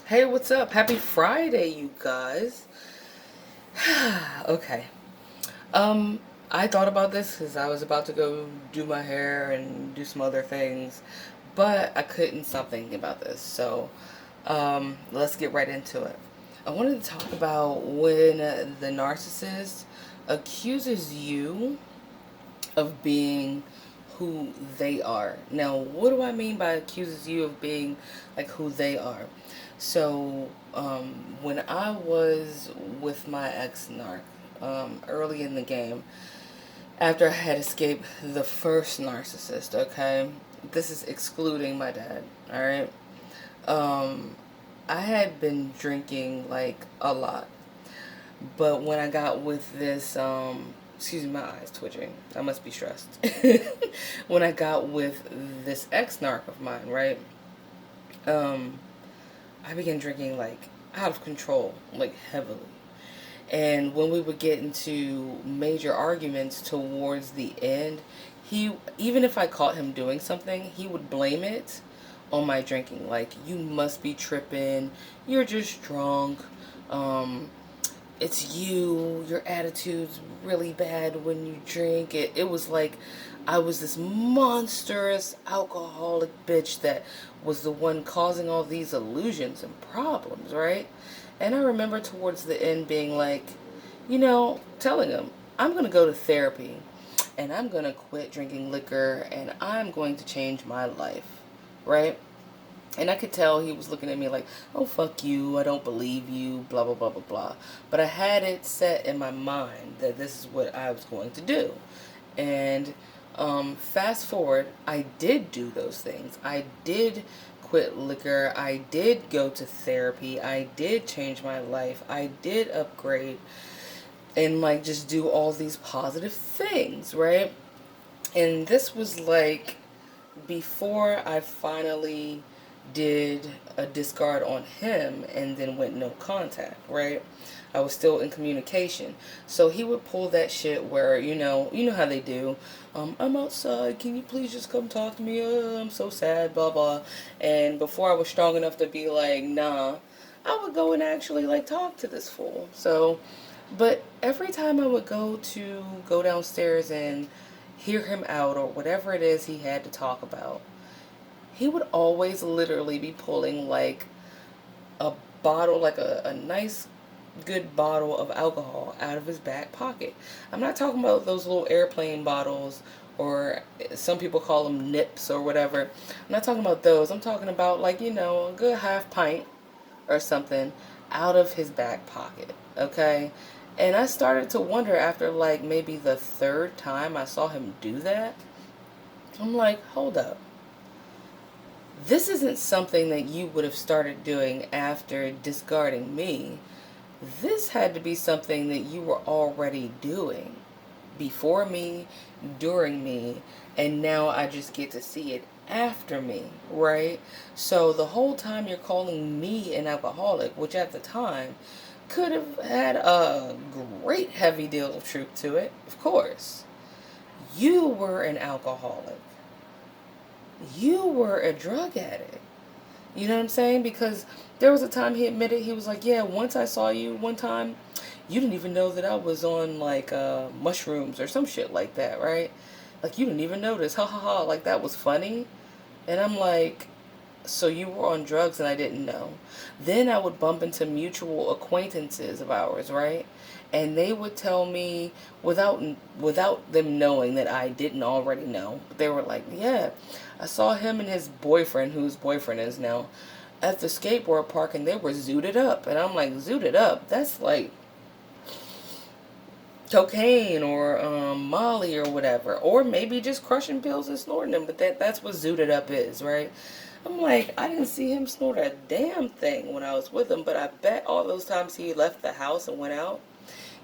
Hey, what's up? Happy Friday, you guys. Okay. Um, I thought about this because I was about to go do my hair and do some other things, but I couldn't stop thinking about this. So, let's get right into it. I wanted to talk about when the narcissist accuses you of being who they are. Now, what do I mean by accuses you of being like who they are? So, when I was with my ex Narc, early in the game, after I had escaped the first narcissist, okay, this is excluding my dad, all right. Um, I had been drinking like a lot, but when I got with this, excuse me, my eyes twitching. I must be stressed. When I got with this ex narc of mine, right? Um, I began drinking like out of control, like heavily. And when we would get into major arguments towards the end, he, even if I caught him doing something, he would blame it on my drinking. Like, you must be tripping. You're just drunk. Um, it's you, your attitude's really bad when you drink. It was like I was this monstrous alcoholic bitch that was the one causing all these illusions and problems, right? And I remember towards the end being like, telling him, I'm going to go to therapy and I'm going to quit drinking liquor and I'm going to change my life, right? And I could tell he was looking at me like, oh, fuck you, I don't believe you, blah, blah, blah, blah, blah. But I had it set in my mind that this is what I was going to do. And fast forward, I did do those things. I did quit liquor. I did go to therapy. I did change my life. I did upgrade and like just do all these positive things, right? And this was like before I finally did a discard on him and then went no contact, right? I was still in communication. So he would pull that shit where, you know how they do. I'm outside. Can you please just come talk to me? I'm so sad, blah, blah. And before I was strong enough to be like, nah, I would go and actually like talk to this fool. So, but every time I would go downstairs and hear him out or whatever it is he had to talk about, he would always literally be pulling like a bottle, like a nice good bottle of alcohol out of his back pocket. I'm not talking about those little airplane bottles, or some people call them nips or whatever. I'm not talking about those. I'm talking about like, a good half pint or something out of his back pocket. Okay? And I started to wonder after like maybe the third time I saw him do that. I'm like, hold up. This isn't something that you would have started doing after discarding me. This had to be something that you were already doing before me, during me, and now I just get to see it after me, right? So the whole time you're calling me an alcoholic, which at the time could have had a great heavy deal of truth to it, of course. You were an alcoholic. You were a drug addict. You know what I'm saying? Because there was a time he admitted, he was like, yeah, once I saw you one time, you didn't even know that I was on like mushrooms or some shit like that, right? Like you didn't even notice. Ha ha ha. Like that was funny. And I'm like, so you were on drugs and I didn't know. Then I would bump into mutual acquaintances of ours, right? And they would tell me without them knowing that I didn't already know. They were like, "Yeah, I saw him and his boyfriend, whose boyfriend is now, at the skateboard park, and they were zooted up." And I'm like, "Zooted up? That's like cocaine or Molly or whatever, or maybe just crushing pills and snorting them." But that's what zooted up is, right? I'm like, I didn't see him snort a damn thing when I was with him, but I bet all those times he left the house and went out,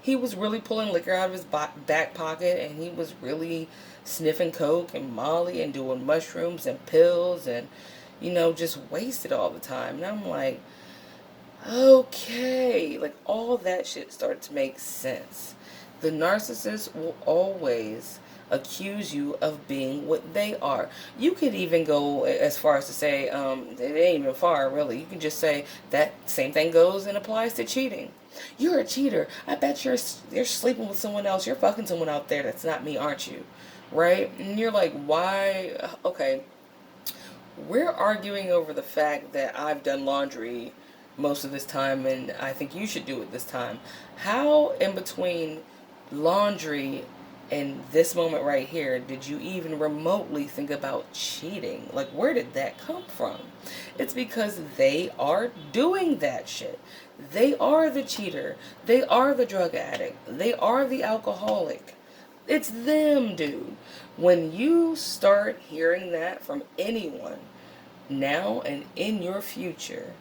he was really pulling liquor out of his back pocket, and he was really sniffing coke and Molly and doing mushrooms and pills and, just wasted all the time. And I'm like, okay, like all that shit started to make sense. The narcissist will always accuse you of being what they are. You could even go as far as to say, it ain't even far really. You can just say that same thing goes and applies to cheating. You're a cheater. I bet you're sleeping with someone else. You're fucking someone out there that's not me, aren't you? Right? And you're like, why? Okay, we're arguing over the fact that I've done laundry most of this time and I think you should do it this time. How in between laundry and this moment right here did you even remotely think about cheating? Like, where did that come from? It's because they are doing that shit. They are the cheater. They are the drug addict. They are the alcoholic. It's them, dude. When you start hearing that from anyone now and in your future,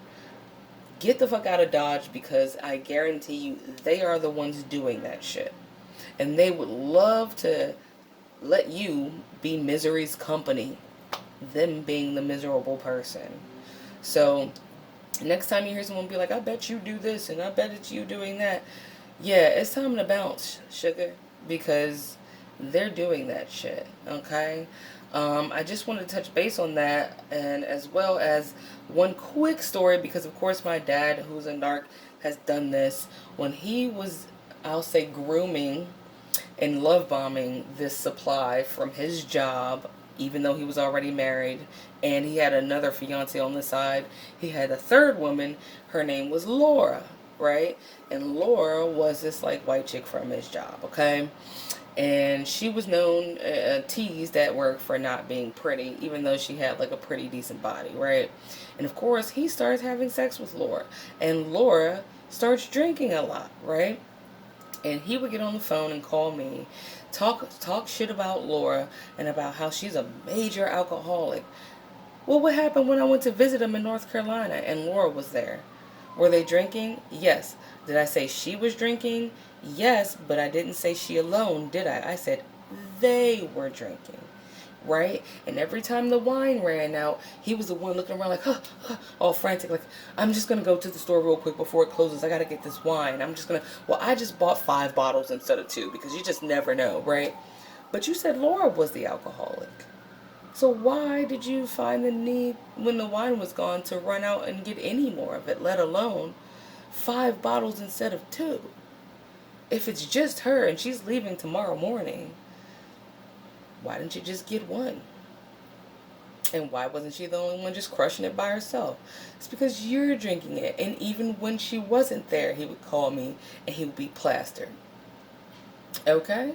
get the fuck out of Dodge, because I guarantee you they are the ones doing that shit. And they would love to let you be misery's company, them being the miserable person. So next time you hear someone be like, I bet you do this and I bet it's you doing that, yeah, it's time to bounce, sugar, because they're doing that shit, okay? I just wanted to touch base on that, and as well as one quick story, because of course my dad, who's a narc, has done this when he was, I'll say, grooming and love bombing this supply from his job, even though he was already married, and he had another fiance on the side. He had a third woman. Her name was Laura, right? And Laura was this like white chick from his job, okay? And she was known, teased at work for not being pretty, even though she had like a pretty decent body, right? And of course, he starts having sex with Laura, and Laura starts drinking a lot, right? And he would get on the phone and call me, talk shit about Laura and about how she's a major alcoholic. Well, what happened when I went to visit him in North Carolina and Laura was there? Were they drinking? Yes. Did I say she was drinking? Yes, but I didn't say she alone, did I? I said they were drinking, right? And every time the wine ran out, he was the one looking around like, all frantic, like, I'm just going to go to the store real quick before it closes. I got to get this wine. Well, I just bought 5 bottles instead of 2 because you just never know, right? But you said Laura was the alcoholic. So why did you find the need, when the wine was gone, to run out and get any more of it, let alone 5 bottles instead of 2? If it's just her and she's leaving tomorrow morning, why didn't you just get 1? And why wasn't she the only one just crushing it by herself? It's because you're drinking it. And even when she wasn't there, he would call me and he would be plastered. Okay?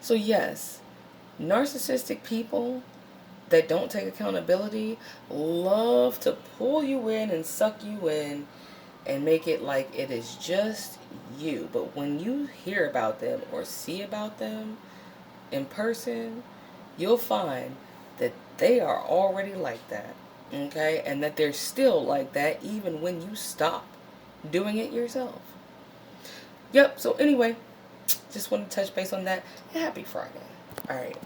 So yes, narcissistic people that don't take accountability love to pull you in and suck you in and make it like it is just you. But when you hear about them or see about them in person, you'll find that they are already like that, okay? And that they're still like that even when you stop doing it yourself. Yep, so anyway, just wanted to touch base on that. Happy Friday. All right.